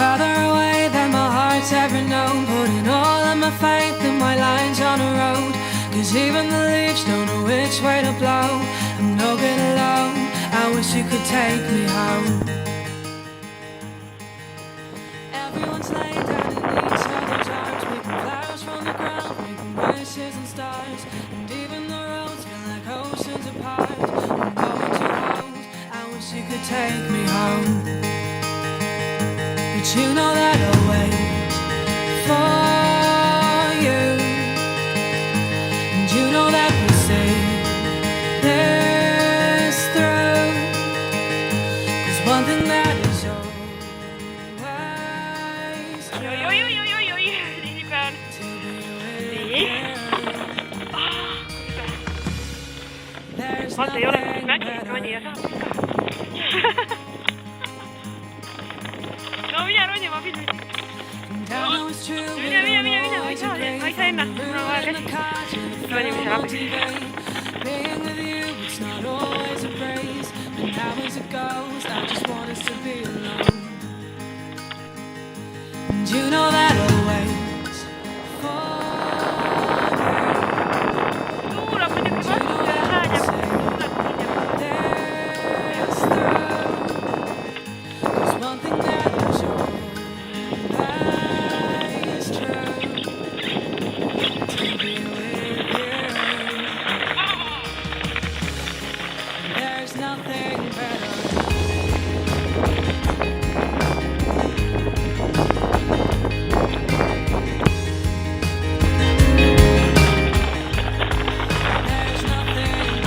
farther away than my heart's ever known, putting all of my faith in my lines on a road. Cause even the leaves don't know which way to blow. I'm no good alone, I wish you could take me home. Everyone's laying down in each other's arms, picking flowers from the ground, making wishes and stars. And even the roads feel like oceans apart. I'm going too old, I wish you could take me home. But you know that I'll wait for you, and you know that we'll see this through. Cause one thing that is always true, Lillipön. to be with Niin. you. There's Vasta ei ole nothing mäkironia better. No minä ronia vaan pidin. And I know it's true, we Minä, don't ai always saa, agree. ai saa ennä. From the Mulla on vaan road in the vesi. car to the Ronia missä fields läpi. in vain. Being with you, it's not always a praise. But now as it goes, I just want us to be alone. And you know that I'll wait for Tuula, mä you. nyt And you know that vastaan we'll ja say this through. 'Cause one thing that is always true, to be with you. There's nothing better. There's nothing better.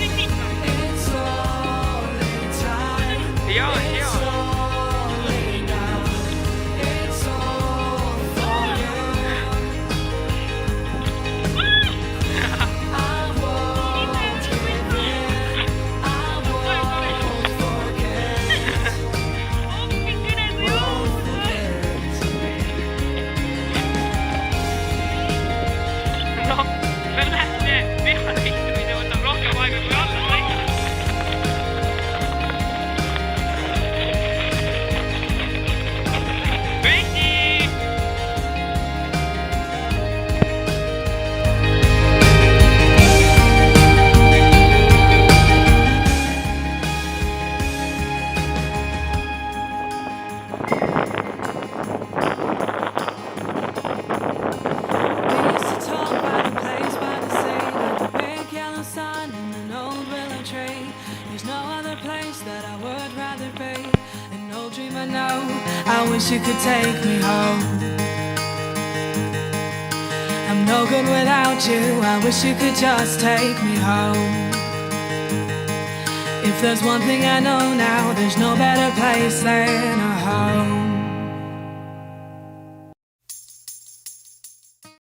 It's only time. Joo, It's joo. only now. It's all for you. I won't give in. I won't forget. Onkin kynäsy, joo. No, me lähtee vihan istuminen, mutta rohkea vaikka kuin alla vaikka. Vesi! We used to talk about the place by the sea, with the big yellow sun and an old willow tree. There's no other place that I would rather be. An old dream I know, I wish you could take me home. I'm no good without you, I wish you could just take me home. If there's one thing I know now, there's no better place than a home.